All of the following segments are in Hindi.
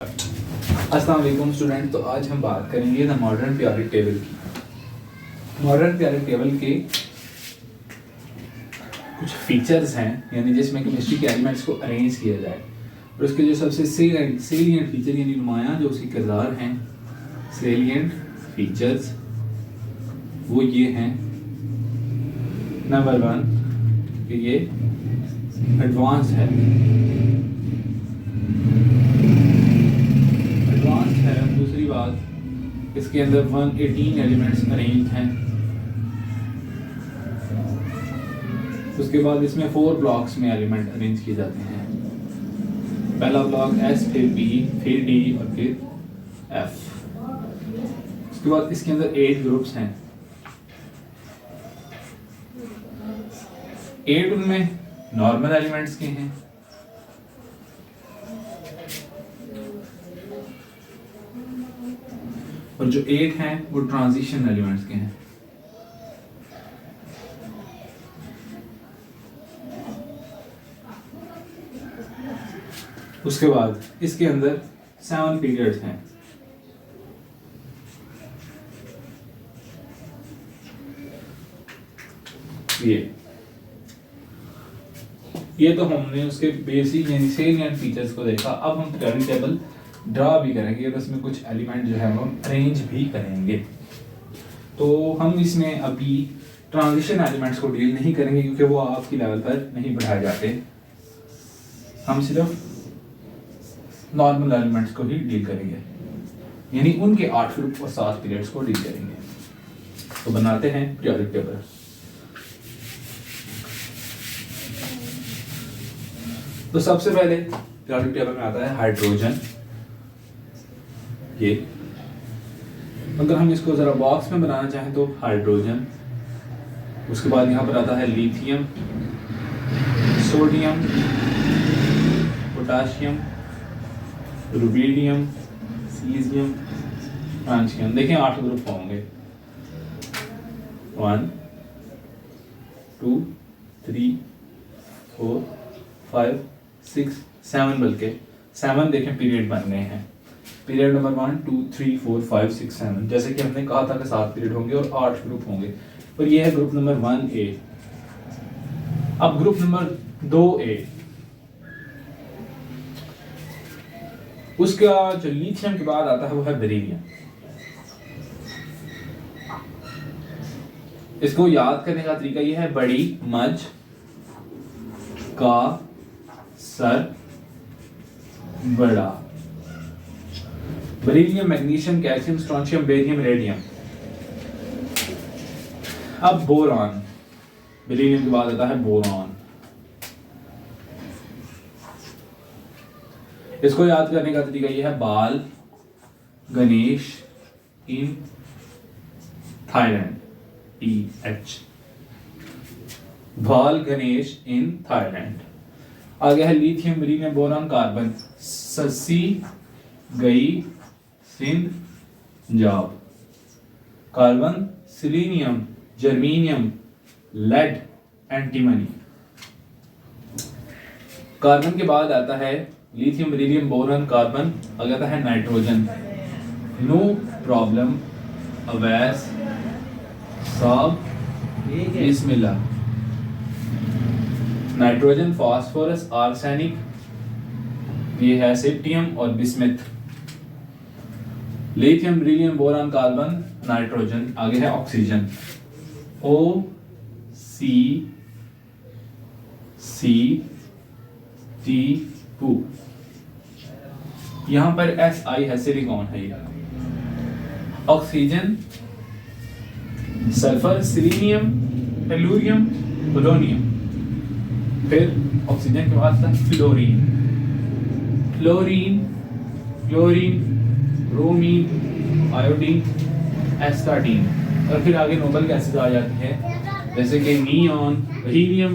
अस्सलाम वालेकुम स्टूडेंट। तो आज हम बात करेंगे द मॉडर्न पीरियोडिक टेबल की। मॉडर्न पीरियोडिक टेबल के कुछ फीचर्स हैं, यानी जिसमें केमिस्ट्री के एलिमेंट्स को अरेंज किया जाए, और उसके जो सबसे सेलिएंट फीचर यानी नुमायां जो उसके किरदार हैं, सेलिएंट फीचर्स वो ये हैं। नंबर 1 कि ये एडवांस्ड है। दूसरी बात, इसके अंदर 118 एलिमेंट्स अरेंज हैं। उसके बाद इसमें 4 ब्लॉक्स में एलिमेंट अरेंज किए जाते हैं। पहला ब्लॉक S, फिर B, फिर D और फिर F। उसके बाद इसके अंदर 8 ग्रुप्स हैं। 8 उनमें नॉर्मल एलिमेंट्स के हैं, और जो 8 हैं वो ट्रांजिशन एलिमेंट्स के हैं। उसके बाद इसके अंदर 7 पीरियड्स हैं। ये तो हमने उसके बेसिक यानी सेलिएंट फीचर्स को देखा। अब हम पीरियोडिक टेबल ड्रा भी करेंगे और उसमें कुछ एलिमेंट जो है हम अरेंज भी करेंगे। तो हम इसमें अभी ट्रांजिशन एलिमेंट्स को डील नहीं करेंगे क्योंकि वो आपकी लेवल पर नहीं बढ़ाए जाते। हम सिर्फ नॉर्मल एलिमेंट्स को ही डील करेंगे, यानी उनके 8 ग्रुप और 7 पीरियड्स को डील करेंगे। तो बनाते हैं पीरियोडिक टेबल। तो सबसे पहले पीरियोडिक टेबल में आता है हाइड्रोजन। ये अगर हम इसको जरा बॉक्स में बनाना चाहें तो हाइड्रोजन। उसके बाद यहाँ पर आता है lithium, sodium, potassium, rubidium, caesium, francium. देखिए 8 ग्रुप होंगे। 1 2 3 4 5 6 7, बल्कि 7 देखें पीरियड बन गए हैं। पीरियड नंबर 1 2 3 4 5 6 7, जैसे कि हमने कहा था कि 7 पीरियड होंगे और 8 ग्रुप होंगे। और ये है ग्रुप नंबर 1A। अब ग्रुप नंबर 2A, उसका जो लिथियम के बाद आता है वो है बेरिलियम। इसको याद करने का तरीका ये है, बड़ी मज का सर बड़ा। Beryllium, magnesium, calcium, strontium, barium, radium. अब बोरॉन, बेरिलियम के बाद आता है बोरॉन। इसको याद करने का तरीका यह है, बाल गणेश इन थाईलैंड, TH, बाल गणेश इन थाईलैंड। आगे है लिथियम, बेरिलियम, बोरॉन, कार्बन, ससी गई Sindh Punjab. Carbon, selenium, germanium, lead, antimony. Carbon के बाद आता है लिथियम, बेरिलियम, बोरॉन, कार्बन। आगे आता है नाइट्रोजन। नो प्रॉब्लम, अवैस, साब, बिस्मिल्लाह। नाइट्रोजन, फास्फोरस, आर्सेनिक, ये है सिप्टियम और bismuth. Lithium, beryllium, boron, carbon, nitrogen. आगे है ऑक्सीजन, OCC2। यहां पर Si है, सिलिकॉन है ये। Oxygen, sulphur, selenium, tellurium, polonium. फिर ऑक्सीजन के बाद था fluorine, fluorine, chlorine, bromine, iodine, astatine. और फिर आगे नोबल गैसेज आ जाती है, जैसे कि neon, helium,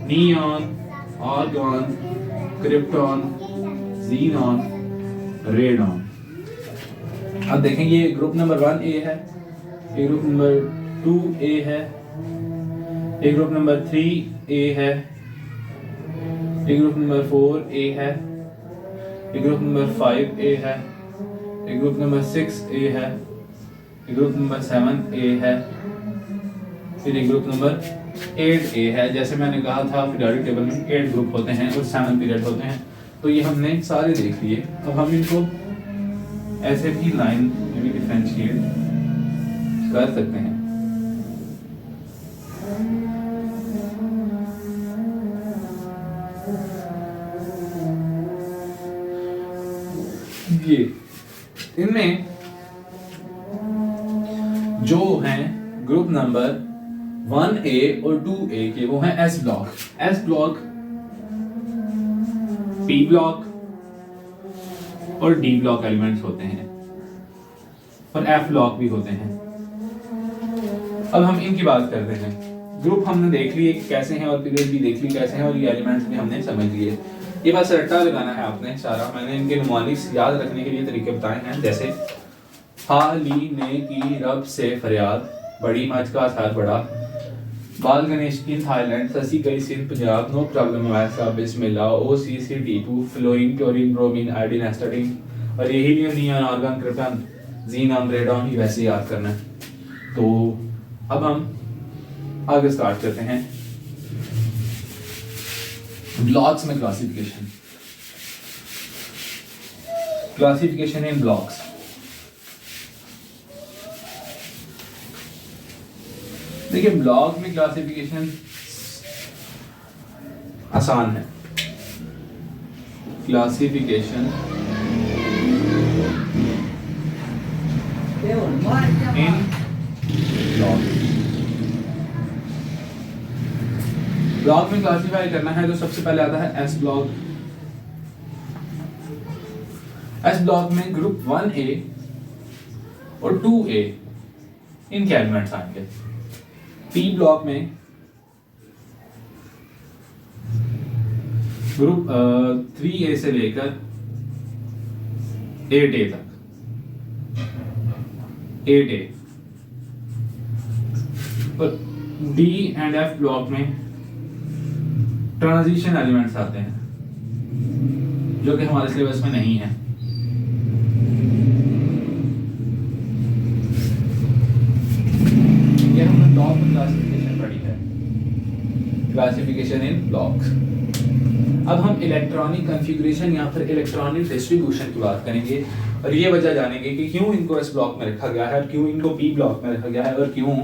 neon, argon, krypton, xenon, radon. अब देखें ये ग्रुप नंबर 1A है, ये ग्रुप नंबर 2A है, ये ग्रुप नंबर 3A है, ये ग्रुप नंबर 4A है, ये ग्रुप नंबर 5A है, ये ग्रुप नंबर 6A है, ये ग्रुप नंबर 7A है, फिर ये ग्रुप नंबर 8A है। जैसे मैंने कहा था पीरियोडिक टेबल में 8 ग्रुप होते हैं और 7 पीरियड होते हैं, तो ये हमने सारे देख लिए। अब हम इनको ऐसे भी लाइन में भी डिफरेंशिएट कर सकते हैं। ये इनमें जो हैं ग्रुप नंबर 1A और 2A के वो हैं S block, S block, P block और D ब्लॉक एलिमेंट्स होते हैं और F ब्लॉक भी होते हैं। अब हम इनकी बात करते हैं। ग्रुप हमने देख लिए कैसे हैं और पीरियड भी देख लिए कैसे हैं और ये एलिमेंट्स भी हमने समझ लिए। ये बस रट्टा लगाना है आपने सारा। मैंने इनके नुमानिस याद रखने के लिए तरीके बताए हैं, जैसे हाली ने की रब से फरियाद, बड़ी मच का असर बड़ा, बाल गणेश इन थाईलैंड, ससी गई सिंध पंजाब, नो प्रॉब्लम वैसा बिस्मिल्लाह, OCC-D2, fluorine chlorine bromine iodine astatine और ये helium neon argon krypton xenon radon ही वैसे याद करना है। तो अब हम आगे स्टार्ट करते हैं ब्लॉक्स में क्लासिफिकेशन। क्लासिफिकेशन इन ब्लॉक्स। देखिए ब्लॉक में क्लासिफिकेशन आसान है। क्लासिफिकेशन इन ब्लॉक। ब्लॉक में क्लासिफाई करना है तो सबसे पहले आता है एस ब्लॉक। एस ब्लॉक में ग्रुप 1A और 2A इनके एलिमेंट्स आएंगे। पी ब्लॉक में ग्रुप 3A से लेकर 8A तक, 8A। और D एंड F ब्लॉक में ट्रांजिशन एलिमेंट्स आते हैं जो कि हमारे सिलेबस में नहीं है। ये हमने ब्लॉक क्लासिफिकेशन पढ़ी है, क्लासिफिकेशन इन ब्लॉक्स। अब हम इलेक्ट्रॉनिक कॉन्फ़िगरेशन या फिर इलेक्ट्रॉनिक डिस्ट्रीब्यूशन की बात करेंगे और ये वजह जानेंगे कि क्यों इनको एस ब्लॉक में रखा गया है और क्यों इनको पी ब्लॉक में रखा गया है और क्यों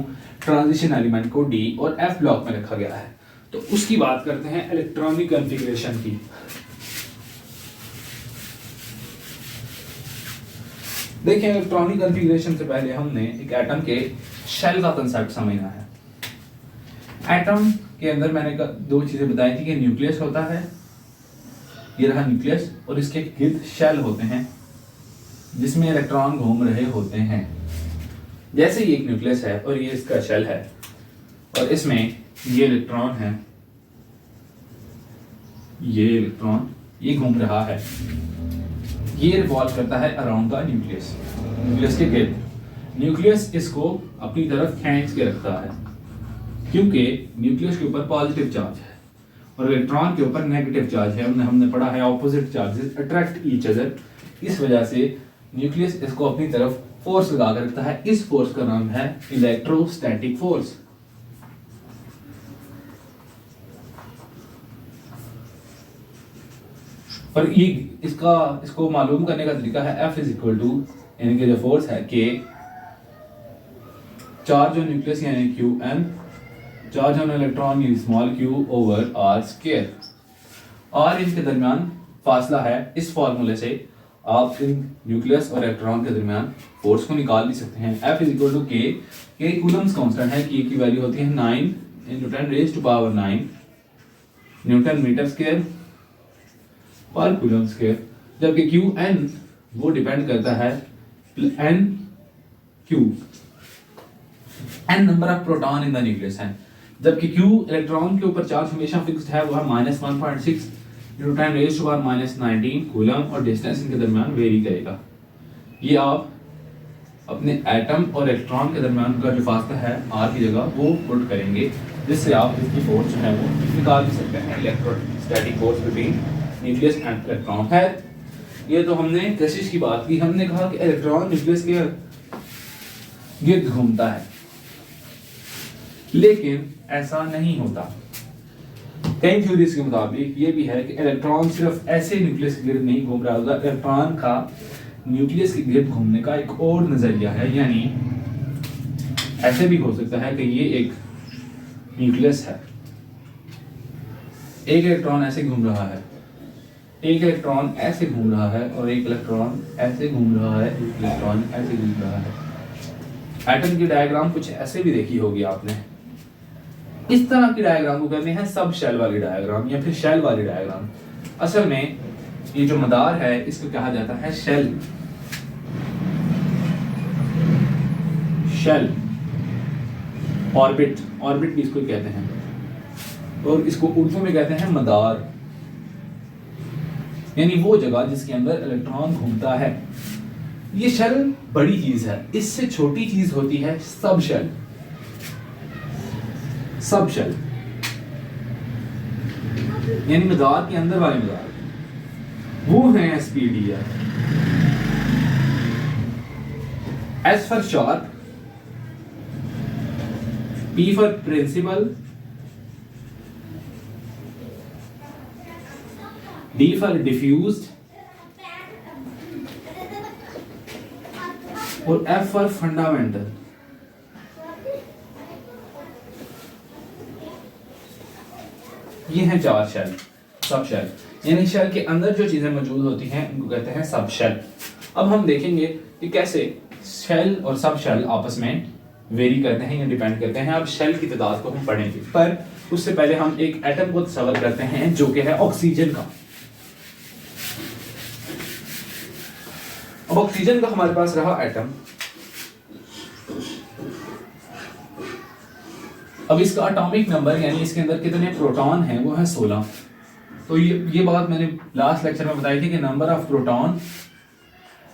ट्रांजिशन एलिमेंट को डी और एफ ब्लॉक में रखा गया है। तो उसकी बात करते हैं इलेक्ट्रॉनिक कॉन्फ़िगरेशन की। देखिए इलेक्ट्रॉनिक कॉन्फ़िगरेशन से पहले हमने एक एटम के शेल का कंसेप्ट समझना है। एटम के अंदर मैंने दो चीजें बताई थी कि न्यूक्लियस होता है, ये रहा न्यूक्लियस, और इसके गिर्द शेल होते हैं जिसमें इलेक्ट्रॉन घूम रहे होते हैं। जैसे ये एक न्यूक्लियस है और ये इसका शेल है और इसमें ये इलेक्ट्रॉन है, ये इलेक्ट्रॉन ये घूम रहा है, ये रिवॉल्व करता है अराउंड द न्यूक्लियस, न्यूक्लियस के गिर्द। न्यूक्लियस इसको अपनी तरफ खींच के रखता है क्योंकि न्यूक्लियस के ऊपर पॉजिटिव चार्ज है और इलेक्ट्रॉन के ऊपर नेगेटिव चार्ज है। हमने पढ़ा है opposite charges attract each other. इस वजह से न्यूक्लियस इसको अपनी तरफ फोर्स लगा कर रखता है। इस फोर्स का नाम है इलेक्ट्रोस्टैटिक फोर्स। और ये इसको मालूम करने का तरीका है F इज इक्वल टू, यानी कि जो फोर्स है K, चार्ज ऑन न्यूक्लियस यानी Qm, चार्ज ऑन इलेक्ट्रॉन यानी small q over r square. और इनके दरमियान फासला है। इस फॉर्मूले से आप इन न्यूक्लियस और इलेक्ट्रॉन के दरमियान फोर्स को निकाल भी सकते हैं। F is equal to K coulomb's constant है, K की वैल्यू होती है 9 × 10⁻⁹ न्यूटन मीटर स्क्वायर पर कूलम स्क्वायर, जबकि Qn वो डिपेंड करता है n number of proton in the nucleus है, जबकि Q इलेक्ट्रॉन के ऊपर चार्ज हमेशा फिक्स्ड है, वो है -1.6 × 10⁻⁹ कूलम और डिस्टेंस इनके दरमियान वेरी करेगा। ये आप अपने एटम और इलेक्ट्रॉन के दरमियान का जो फासला है r की जगह वो पुट करेंगे, जिससे आप इसकी फोर्स जो है वो निकाल भी सकते हैं। Electrostatic force between nucleus and electron है ये तो हमने कशिश की बात की, हमने कहा कि इलेक्ट्रॉन न्यूक्लियस के गिर्द घूमता है, लेकिन ऐसा नहीं होता। कई थ्योरीज के मुताबिक ये भी है कि इलेक्ट्रॉन सिर्फ ऐसे न्यूक्लियस के गिर्द नहीं घूम रहा होगा, इलेक्ट्रॉन का न्यूक्लियस के गिर्द घूमने का एक और नजरिया है। यानी ऐसे भी हो सकता है कि ये एक न्यूक्लियस है, एक इलेक्ट्रॉन ऐसे घूम रहा है, एक इलेक्ट्रॉन ऐसे घूम रहा है, और एक इलेक्ट्रॉन ऐसे घूम रहा है, एक इलेक्ट्रॉन ऐसे घूम रहा है। एटम की डायग्राम कुछ ऐसे भी देखी होगी आपने। इस तरह की डायग्राम को कहते हैं सब शेल वाली डायग्राम या फिर शेल वाली डायग्राम। असल में ये जो मदार है इसको कहा जाता है शेल, शेल ऑर्बिट, ऑर्बिट भी इसको कहते हैं, और इसको उर्दू में कहते हैं मदार, यानी वो जगह जिसके अंदर इलेक्ट्रॉन घूमता है। ये शेल बड़ी चीज है, इससे छोटी चीज होती है सब शेल। सब शेल यानी मदार के अंदर वाले मदार, वो है SPDR. S for sharp, P for principal, D for diffused, और एफ फॉर फंडामेंटल। ये हैं चार शेल, सब शेल। यानी शेल के अंदर जो चीजें मौजूद होती हैं उनको कहते हैं सब शेल। अब हम देखेंगे कि कैसे शेल और सब शेल आपस में वेरी करते हैं या डिपेंड करते हैं। अब शेल की तादाद को हम पढ़ेंगे, पर उससे पहले हम एक एटम को तस्वर करते हैं जो कि है ऑक्सीजन का। अब ऑक्सीजन का हमारे पास रहा एटम। अब इसका एटॉमिक नंबर यानी इसके अंदर कितने प्रोटॉन हैं वो है 16। तो ये बात मैंने लास्ट लेक्चर में बताई थी कि number of proton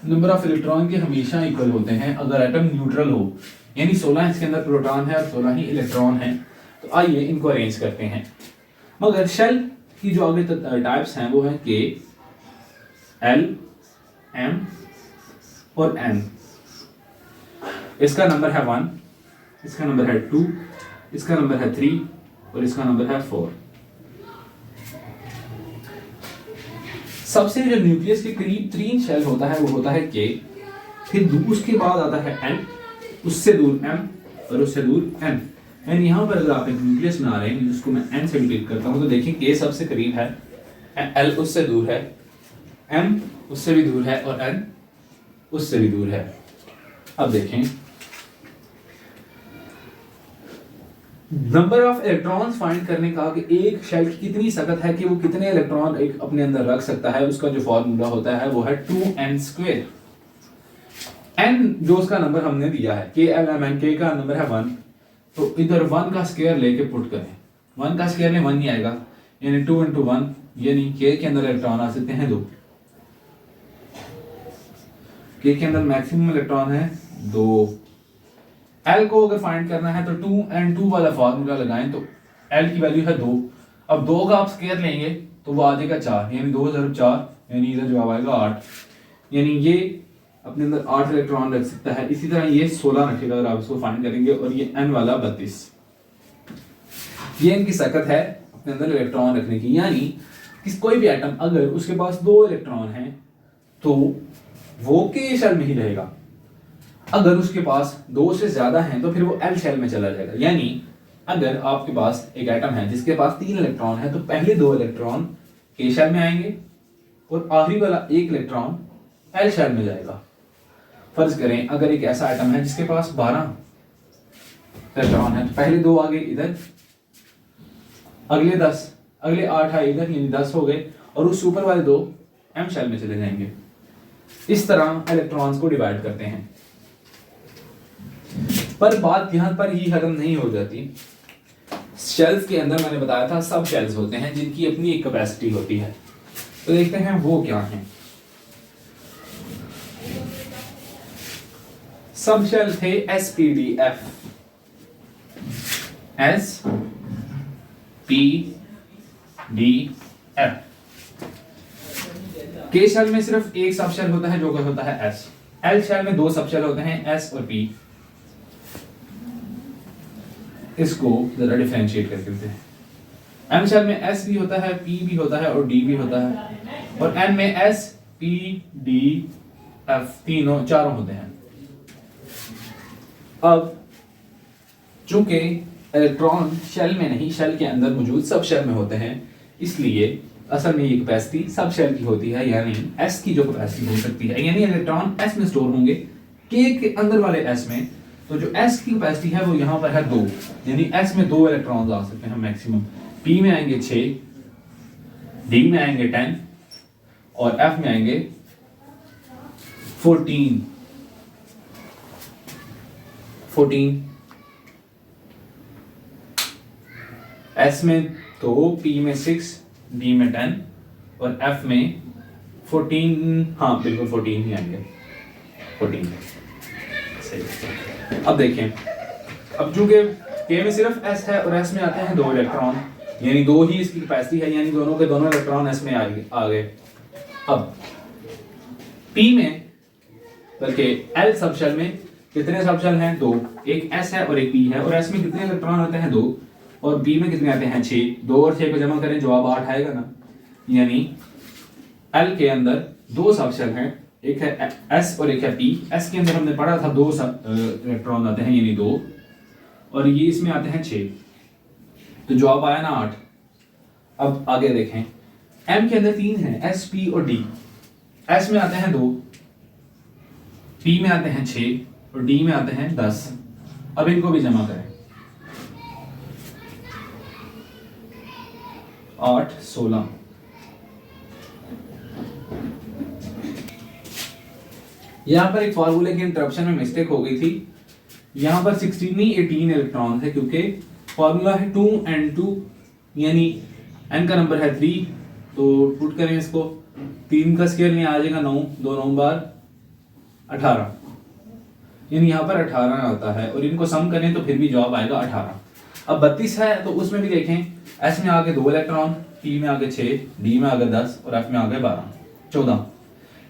number of electron के हमेशा इक्वल होते हैं अगर एटम न्यूट्रल हो, यानी 16 इसके अंदर प्रोटॉन है और 16 ही इलेक्ट्रॉन है। तो आइए इनको अरेंज करते हैं। मगर शेल की जो आगे टाइप्स हैं वो है के, एल, एम और एन। इसका नंबर है 1, इसका नंबर है 2, इसका नंबर है 3 और इसका नंबर है 4। सबसे जो न्यूक्लियस के करीब 3 शेल होता है वो होता है के, फिर उसके बाद आता है एन, उससे दूर एम और उससे दूर एन। यानी यहाँ पर अगर आप एक न्यूक्लियस बना रहे हैं जिसको मैं एन से डिपिक्ट करता हूँ तो देखिए के सबसे करीब है, एल उससे दूर है, एम उससे भी दूर है और एन उससे भी दूर है। अब देखें नंबर ऑफ इलेक्ट्रॉन्स फाइंड करने का कि एक शेल की कितनी सख्त है कि वो कितने इलेक्ट्रॉन एक अपने अंदर रख सकता है, उसका जो फॉर्मूला होता है वो है 2n²। n जो उसका नंबर हमने दिया है के एल एम एन, के का नंबर है 1, तो इधर 1 का स्क्वायर लेके पुट करें। 1 का स्क्वायर में 1 नहीं आएगा, यानी 2 × 1 यानी के अंदर इलेक्ट्रॉन आ सकते हैं 2। के अंदर मैक्सिमम इलेक्ट्रॉन है 2। एल को अगर फाइंड करना है तो 2n2 वाला फार्मूला लगाएं तो एल की वैल्यू है 2। अब 2 का आप स्क्वायर लेंगे तो वो आ जाएगा 4, यानी 2 × 4 यानी इधर जवाब आएगा 8। यानी ये अपने अंदर 8 इलेक्ट्रॉन रख सकता है। इसी तरह ये 16 रखेगा अगर आप इसको फाइंड करेंगे, और ये n वाला 32। ये इनकी सकत है अपने अंदर इलेक्ट्रॉन रखने की। यानी कि कोई भी एटम अगर उसके पास 2 इलेक्ट्रॉन हैं तो वो के शेल में ही रहेगा, अगर उसके पास 2 से ज्यादा हैं तो फिर वो एल शेल में चला जाएगा। यानी अगर आपके पास एक एटम है जिसके पास 3 इलेक्ट्रॉन है तो पहले 2 इलेक्ट्रॉन के शेल में आएंगे और आखिरी वाला 1 इलेक्ट्रॉन एल शेल में जाएगा। फर्ज करें अगर एक ऐसा एटम है जिसके पास 12 इलेक्ट्रॉन है तो पहले 2 आ गए इधर, अगले 10, अगले 8 आए इधर, यानी 10 हो गए, और उस ऊपर वाले 2 एम शेल में चले जाएंगे। इस तरह इलेक्ट्रॉन्स को डिवाइड करते हैं। पर बात यहां पर ही खत्म नहीं हो जाती। शेल्स के अंदर मैंने बताया था सब शेल्स होते हैं जिनकी अपनी एक कैपेसिटी होती है। तो देखते हैं वो क्या है। सब शेल थे SPDF, SPDF। के शेल में सिर्फ एक सब शेल होता है जो कि होता है एस। एल शेल में दो सब शेल होते हैं एस और पी। इसको जरा डिफरेंशिएट करके देखते हैं। एम शेल में एस भी होता है, पी भी होता है और डी भी होता है, और एन में एस पी डी एफ तीनों चारों होते हैं। अब चूंकि इलेक्ट्रॉन शेल में नहीं, शेल के अंदर मौजूद सब शेल में होते हैं, इसलिए असल में ये कैपेसिटी सब शेल की होती है, यानी एस की जो कैपेसिटी हो सकती है, यानी इलेक्ट्रॉन एस में स्टोर होंगे के अंदर वाले एस में, तो जो एस की कैपेसिटी है वो यहाँ पर है 2, यानी एस में 2 इलेक्ट्रॉन आ सकते हैं मैक्सिमम। पी में आएंगे 6, डी में आएंगे 10 और एफ में आएंगे 14। एस में 2, पी में 6, डी में 10 और एफ में 14। हाँ बिल्कुल 14 ही आएंगे, 14 सही। अब देखें, अब चूंकि के में सिर्फ एस है और एस में आते हैं 2 इलेक्ट्रॉन, यानी 2 ही इसकी कैपेसिटी है, यानी दोनों के दोनों इलेक्ट्रॉन एस में आ गए। अब पी में बल्कि एल सब शेल में कितने सब शेल हैं? 2, एक एस है और एक पी है, और एस में कितने इलेक्ट्रॉन आते हैं? 2, और बी में कितने आते हैं? 6। 2 और 6 को जमा करें, जवाब 8 आएगा ना। यानी एल के अंदर 2 सब शेल हैं, एक है एस और एक है पी। एस के अंदर हमने पढ़ा था 2 इलेक्ट्रॉन आते हैं, यानी 2, और ये इसमें आते हैं 6, तो जवाब आया ना 8। अब आगे देखें, एम के अंदर 3 हैं, एस पी और डी। एस में आते हैं 2, पी में आते हैं 6 और डी में आते हैं 10। अब इनको भी जमा करें, 8 16। यहां पर एक फार्मूले की इंटरप्शन में मिस्टेक हो गई थी। यहां पर 16 नहीं 18 इलेक्ट्रॉन है, क्योंकि फार्मूला है 2n2, यानी n का नंबर है 3, तो पुट करें इसको, 3 का स्क्वायर नहीं आ जाएगा 9, 2 9 बार 18, यानी यहाँ पर 18 आता है, और इनको सम करें तो फिर भी जवाब आएगा 18। अब 32 है, तो उसमें भी देखें, एस में आगे 2 इलेक्ट्रॉन, पी में आगे 6, डी में आगे 10 और एफ में आगे 12 14।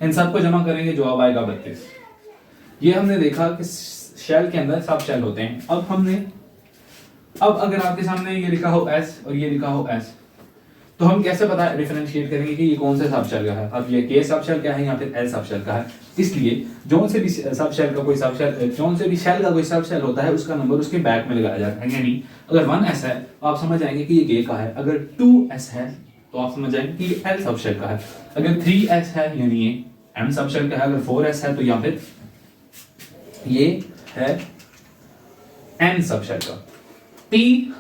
इन सबको जमा करेंगे, जवाब आएगा 32। ये हमने देखा कि शेल के अंदर सब शेल होते हैं। अब अगर आपके सामने ये लिखा हो एस और ये लिखा हो एस, तो हम कैसे पता डिफरेंशिएट करेंगे कि ये कौन से सब शेल का है? अब ये के सब शेल का है या फिर एल सब शेल का है? इसलिए जोन से भी सब शेल का कोई सब शेल, जोन से भी शेल का कोई सब शेल होता है, उसका नंबर उसके बैक में लगाया जाता है। यानी अगर 1s है तो आप समझ जाएंगे कि ये के का है, अगर 2s है तो आप समझ जाएंगे कि ये एल सब शेल का है, अगर 3s है यानी ये एम सब शेल का है, अगर 4s है तो या फिर ये है एन सब शेल का। P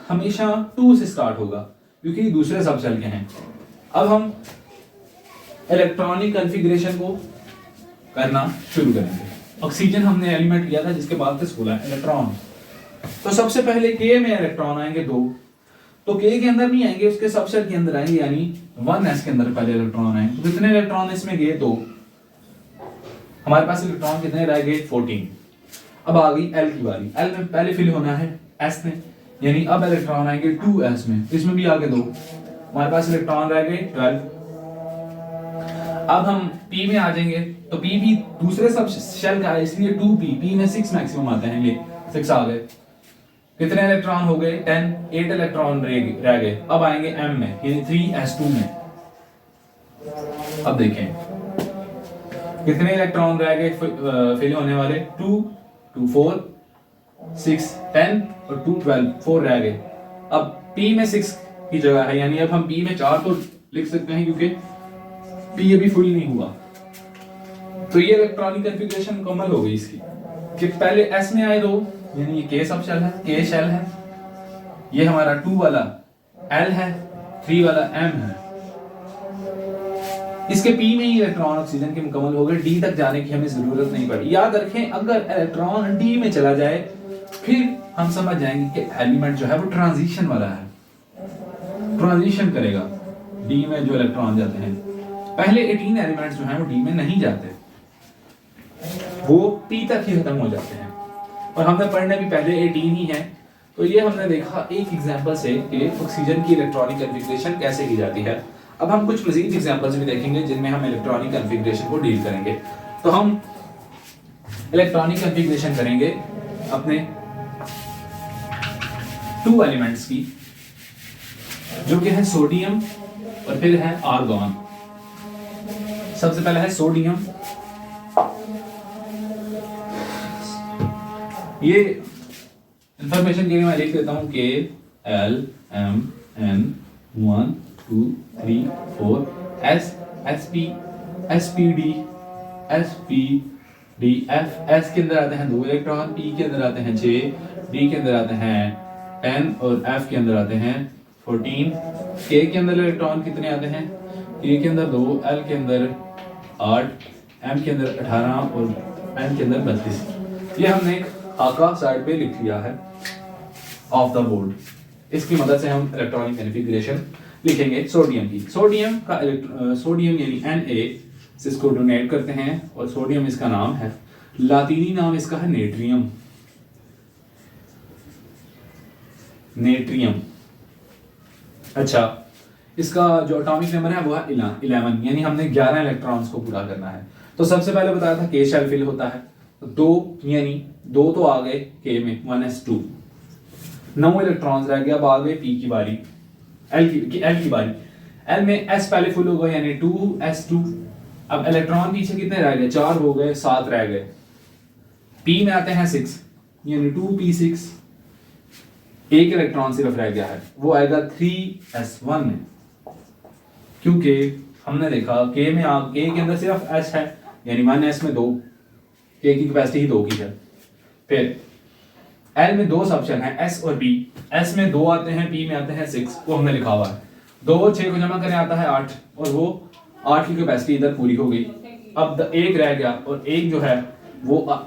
हमेशा 2 से स्टार्ट होगा क्योंकि दूसरे सब शेल के हैं। अब हम इलेक्ट्रॉनिक कॉन्फ़िगरेशन को करना शुरू करेंगे। ऑक्सीजन हमने एलिमेंट लिया था, जिसके बाद से बोला इलेक्ट्रॉन। तो सबसे पहले के में इलेक्ट्रॉन आएंगे 2, तो के के अंदर नहीं आएंगे, उसके सब शेल के अंदर आएंगे, यानी 1s के अंदर पहले इलेक्ट्रॉन आएंगे। तो कितने इलेक्ट्रॉन इसमें गए? 2। हमारे पास इलेक्ट्रॉन कितने रह गए? 14। अब आ गई एल की बारी। एल में पहले फिल होना है एस में, यानी अब इलेक्ट्रॉन आएंगे 2s में, इसमें भी आगे 2, हमारे पास इलेक्ट्रॉन रह गए 12। अब हम P में आ जाएंगे, तो P भी दूसरे सब शेल का है, इसलिए 2p, P में 6 मैक्सिमम आते हैं, ये 6 आ गए। कितने इलेक्ट्रॉन हो गए? 10, 8 इलेक्ट्रॉन रह गए। अब आएंगे M में, यानी 3s2 में। अब देखें कितने इलेक्ट्रॉन रह गए फिल होने वाले? 2 2 4 6 10 और 2 12, 4 रह गए। अब P में 6 की जगह है, यानी अब हम P में 4 तो लिख सकते हैं क्योंकि P अभी फुल नहीं हुआ। तो ये इलेक्ट्रॉनिक कॉन्फ़िगरेशन मुकम्मल हो गई इसकी, कि पहले S में आए 2, यानी ये K सब शेल है, K शेल है, ये हमारा 2 वाला L है, 3 वाला M है। इसके P में ही इलेक्ट्रॉन ऑक्सीजन के मुकम्मल हो गए, D तक जाने की हमें जरूरत नहीं पड़ी। याद रखें, अगर इलेक्ट्रॉन D में चला जाए फिर हम समझ जाएंगे कि एलिमेंट जो है वो ट्रांजिशन वाला है, ट्रांजिशन करेगा D में जो इलेक्ट्रॉन जाते हैं। पहले 18 एलिमेंट्स जो हैं वो D में नहीं जाते, वो P तक ही खत्म हो जाते हैं, और हमने पढ़ने भी पहले 18 ही है। तो ये हमने देखा एक एग्जांपल से कि ऑक्सीजन की इलेक्ट्रॉनिक कॉन्फ़िगरेशन कैसे की जाती है। अब हम कुछ मजीद एग्जांपल्स भी देखेंगे जिनमें हम इलेक्ट्रॉनिक कॉन्फ़िगरेशन को डील करेंगे। तो हम इलेक्ट्रॉनिक कॉन्फ़िगरेशन करेंगे अपने 2 एलिमेंट्स की, जो कि है सोडियम और फिर है आर्गॉन। सबसे पहले है सोडियम। ये इंफॉर्मेशन के लिए मैं लिख देता हूं KLMN 1 2 3 4 SP SPD SPD S के अंदर आते हैं 2 इलेक्ट्रॉन, E के अंदर आते हैं 6, D के अंदर आते हैं 10 और F के अंदर आते हैं 14। K के अंदर इलेक्ट्रॉन कितने आते हैं? K के अंदर 2, L के अंदर 8, M के अंदर 18 और N के अंदर 32। ये हमने एक खाका साइड पे लिख लिया है ऑफ द बोर्ड। इसकी मदद से हम इलेक्ट्रॉनिक कॉन्फ़िगरेशन लिखेंगे सोडियम की। सोडियम का सोडियम यानी Na से इसको डोनेट करते हैं और सोडियम इसका नाम है, लातीनी नाम इसका है नेट्रियम। नेट्रियम। अच्छा, इसका जो एटॉमिक नंबर है वो है 11, यानी हमने 11 इलेक्ट्रॉन्स को पूरा करना है। तो सबसे पहले बताया था K शेल फिल होता है, तो 2 यानी 2 तो आ गए K में 1s2, 9 इलेक्ट्रॉन्स रह गया। अब आ गए P की बारी, L की बारी। L में S पहले फुल हो गया यानी 2s2। अब इलेक्ट्रॉन पीछे कितने रह गए? 4 हो गए, 7 रह गए। P में आते हैं 6 यानी 2p6, एक इलेक्ट्रॉन सिर्फ रह गया है, वो आएगा 3s1 में, क्योंकि हमने देखा K के अंदर सिर्फ S है यानी 1s में 2, K की कैपेसिटी ही 2 की है। फिर L में 2 सबशेल हैं, S और P। S में 2 आते हैं, P में आते हैं 6, वो हमने लिखा हुआ है। 2 और 6 को जमा करें आता है 8, और वो 8 की कैपेसिटी इधर पूरी हो गई। अब एक रह गया, और एक जो है वो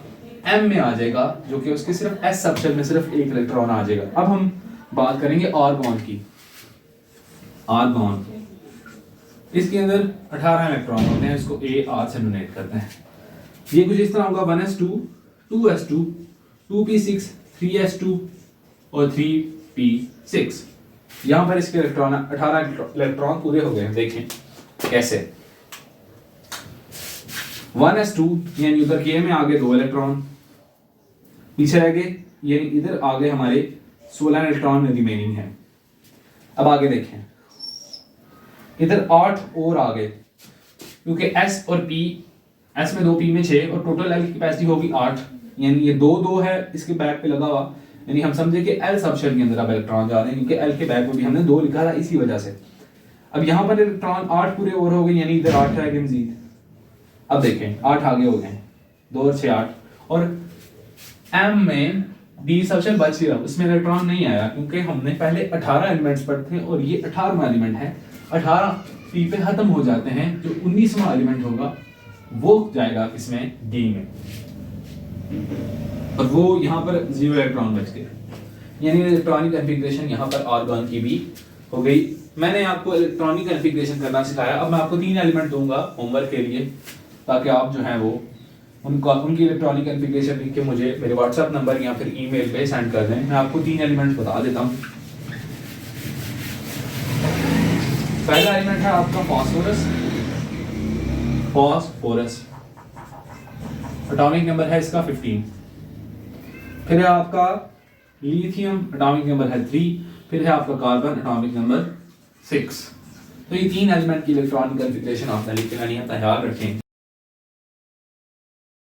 M में आ जाएगा, जो कि उसके सिर्फ S सबशेल में सिर्फ एक इलेक्ट्रॉन आ जाएगा। अब हम बात करेंगे आर्गॉन की। आर्गॉन, इसके अंदर 18 इलेक्ट्रॉन होते हैं, इसको AR से डोनेट करते हैं। ये कुछ इस तरह होगा 1s2 2s2 2p6 3s2 और 3p6। यहां पर इसके इलेक्ट्रॉन 18 इलेक्ट्रॉन पूरे हो गए हैं। देखें कैसे। 1s2 यानी उधर K में आगे 2 इलेक्ट्रॉन पीछे रह गए, यानी इधर आगे हमारे 16 इलेक्ट्रॉन में रिमेनिंग है। अब आगे देखें, इधर 8 और आ गए, क्योंकि S और P, S में 2 P में 6 और टोटल L की कैपेसिटी होगी 8, यानी ये 2 है इसके बैक पे लगा हुआ, यानी हम समझे कि L सबशेल के अंदर अब इलेक्ट्रॉन जा रहे हैं, क्योंकि L के बैक पे भी हमने 2 लिखा था इसी वजह से। अब यहाँ पर इलेक्ट्रॉन 8 पूरे और हो गए, यानी इधर 8 रह गए मजीद। अब देखें 8 आगे हो गए, 2 और 6 8, और M में D सबशेल बच गया, उसमें इलेक्ट्रॉन नहीं आया, क्योंकि हमने पहले 18 एलिमेंट्स पढ़े थे और ये 18वां एलिमेंट है। 18 P पे खत्म हो जाते हैं, जो 19वां एलिमेंट होगा वो जाएगा किसमें? D में, और वो यहाँ पर 0 इलेक्ट्रॉन बच गए, यानी इलेक्ट्रॉनिक कॉन्फ़िगरेशन यहाँ पर आर्गॉन की भी हो गई। मैंने आपको इलेक्ट्रॉनिक कॉन्फ़िगरेशन करना सिखाया। अब मैं आपको 3 एलिमेंट दूंगा होमवर्क के लिए, ताकि आप जो है वो उनकी इलेक्ट्रॉनिक कॉन्फ़िगरेशन लिख के मुझे मेरे व्हाट्सएप नंबर या फिर ईमेल पे सेंड कर दें। मैं आपको 3 एलिमेंट्स बता देता हूँ। पहला एलिमेंट है आपका फास्फोरस। फास्फोरस एटॉमिक नंबर है इसका 15। फिर है आपका लिथियम, एटॉमिक नंबर है 3। फिर है आपका कार्बन, एटॉमिक नंबर 6। तो ये 3 एलिमेंट की इलेक्ट्रॉनिक कॉन्फ़िगरेशन आपने लिख के लानी है, तैयार रखें।